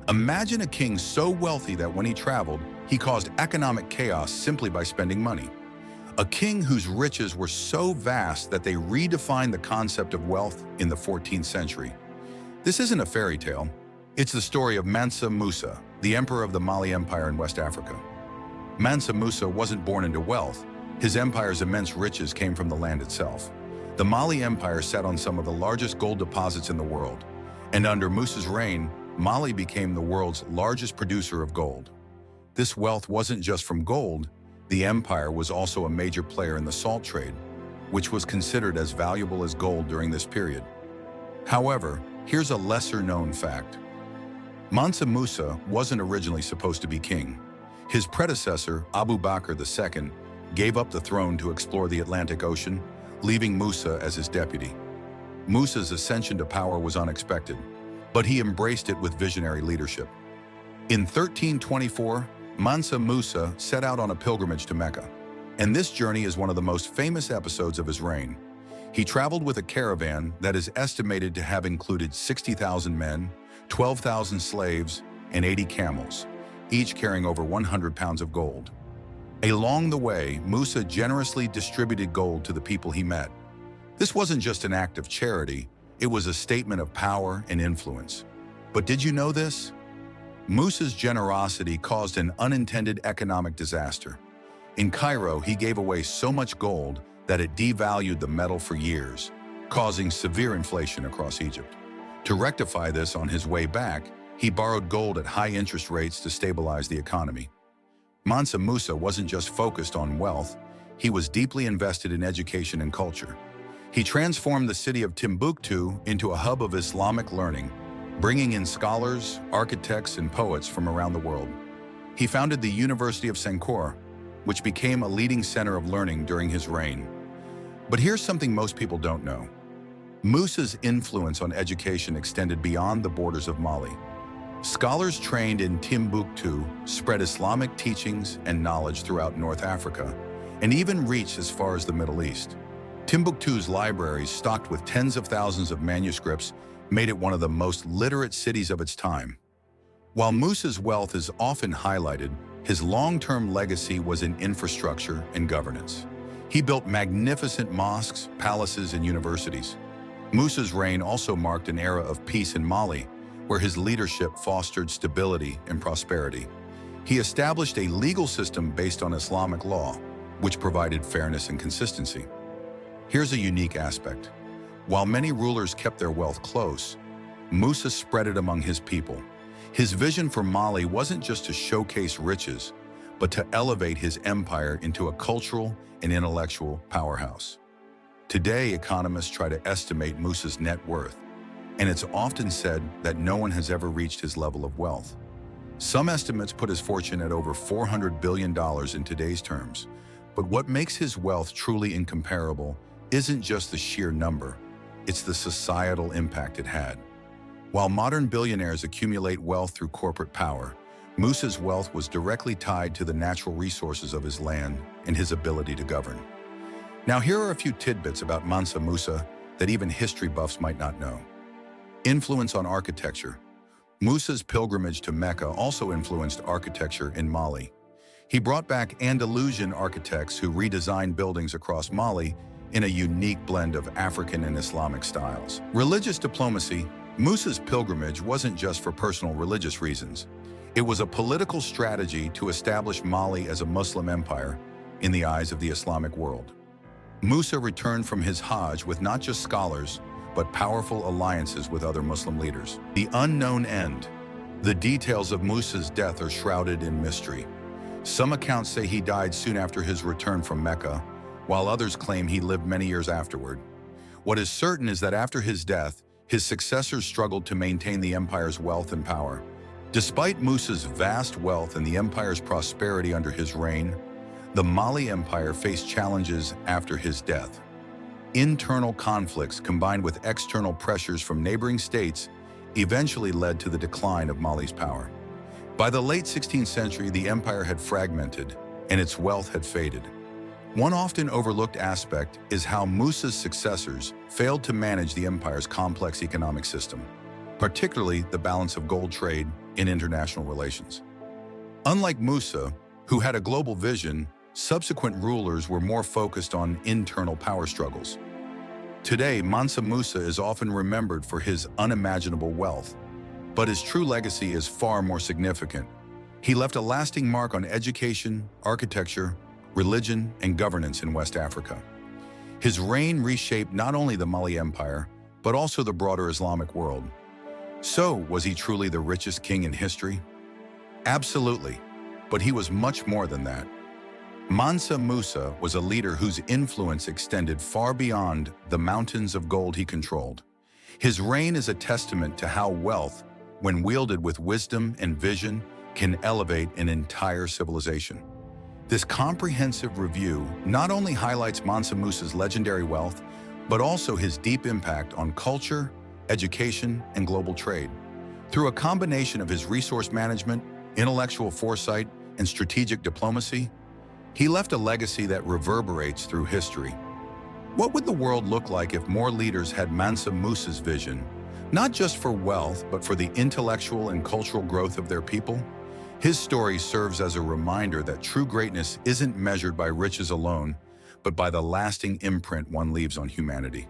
Imagine a king so wealthy that when he traveled, he caused economic chaos simply by spending money. A king whose riches were so vast that they redefined the concept of wealth in the 14th century. This isn't a fairy tale. It's the story of Mansa Musa, the emperor of the Mali Empire in West Africa. Mansa Musa wasn't born into wealth. His empire's immense riches came from the land itself. The Mali Empire sat on some of the largest gold deposits in the world, and under Musa's reign, Mali became the world's largest producer of gold. This wealth wasn't just from gold. The empire was also a major player in the salt trade, which was considered as valuable as gold during this period. However, here's a lesser-known fact. Mansa Musa wasn't originally supposed to be king. His predecessor, Abu Bakr II, gave up the throne to explore the Atlantic Ocean, leaving Musa as his deputy. Musa's ascension to power was unexpected, but he embraced it with visionary leadership. In 1324, Mansa Musa set out on a pilgrimage to Mecca, and this journey is one of the most famous episodes of his reign. He traveled with a caravan that is estimated to have included 60,000 men, 12,000 slaves, and 80 camels, each carrying over 100 pounds of gold. Along the way, Musa generously distributed gold to the people he met. This wasn't just an act of charity, it was a statement of power and influence. But did you know this? Musa's generosity caused an unintended economic disaster. In Cairo, he gave away so much gold that it devalued the metal for years, causing severe inflation across Egypt. To rectify this on his way back, he borrowed gold at high interest rates to stabilize the economy. Mansa Musa wasn't just focused on wealth, he was deeply invested in education and culture. He transformed the city of Timbuktu into a hub of Islamic learning, bringing in scholars, architects, and poets from around the world. He founded the University of Sankore, which became a leading center of learning during his reign. But here's something most people don't know. Musa's influence on education extended beyond the borders of Mali. Scholars trained in Timbuktu spread Islamic teachings and knowledge throughout North Africa, and even reached as far as the Middle East. Timbuktu's libraries, stocked with tens of thousands of manuscripts, made it one of the most literate cities of its time. While Musa's wealth is often highlighted, his long-term legacy was in infrastructure and governance. He built magnificent mosques, palaces, and universities. Musa's reign also marked an era of peace in Mali, where his leadership fostered stability and prosperity. He established a legal system based on Islamic law, which provided fairness and consistency. Here's a unique aspect. While many rulers kept their wealth close, Musa spread it among his people. His vision for Mali wasn't just to showcase riches, but to elevate his empire into a cultural and intellectual powerhouse. Today, economists try to estimate Musa's net worth, and it's often said that no one has ever reached his level of wealth. Some estimates put his fortune at over $400 billion in today's terms, but what makes his wealth truly incomparable isn't just the sheer number, it's the societal impact it had. While modern billionaires accumulate wealth through corporate power, Musa's wealth was directly tied to the natural resources of his land and his ability to govern. Now, here are a few tidbits about Mansa Musa that even history buffs might not know. Influence on architecture. Musa's pilgrimage to Mecca also influenced architecture in Mali. He brought back Andalusian architects who redesigned buildings across Mali in a unique blend of African and Islamic styles. Religious diplomacy. Musa's pilgrimage wasn't just for personal religious reasons. It was a political strategy to establish Mali as a Muslim empire in the eyes of the Islamic world. Musa returned from his Hajj with not just scholars, but powerful alliances with other Muslim leaders. The unknown end. The details of Musa's death are shrouded in mystery. Some accounts say he died soon after his return from Mecca, while others claim he lived many years afterward. What is certain is that after his death, his successors struggled to maintain the empire's wealth and power. Despite Musa's vast wealth and the empire's prosperity under his reign, the Mali Empire faced challenges after his death. Internal conflicts combined with external pressures from neighboring states eventually led to the decline of Mali's power. By the late 16th century, the empire had fragmented and its wealth had faded. One often overlooked aspect is how Musa's successors failed to manage the empire's complex economic system, particularly the balance of gold trade in international relations. Unlike Musa, who had a global vision, subsequent rulers were more focused on internal power struggles. Today, Mansa Musa is often remembered for his unimaginable wealth, but his true legacy is far more significant. He left a lasting mark on education, architecture, religion, and governance in West Africa. His reign reshaped not only the Mali Empire, but also the broader Islamic world. So, was he truly the richest king in history? Absolutely, but he was much more than that. Mansa Musa was a leader whose influence extended far beyond the mountains of gold he controlled. His reign is a testament to how wealth, when wielded with wisdom and vision, can elevate an entire civilization. This comprehensive review not only highlights Mansa Musa's legendary wealth, but also his deep impact on culture, education, and global trade. Through a combination of his resource management, intellectual foresight, and strategic diplomacy, he left a legacy that reverberates through history. What would the world look like if more leaders had Mansa Musa's vision, not just for wealth, but for the intellectual and cultural growth of their people? His story serves as a reminder that true greatness isn't measured by riches alone, but by the lasting imprint one leaves on humanity.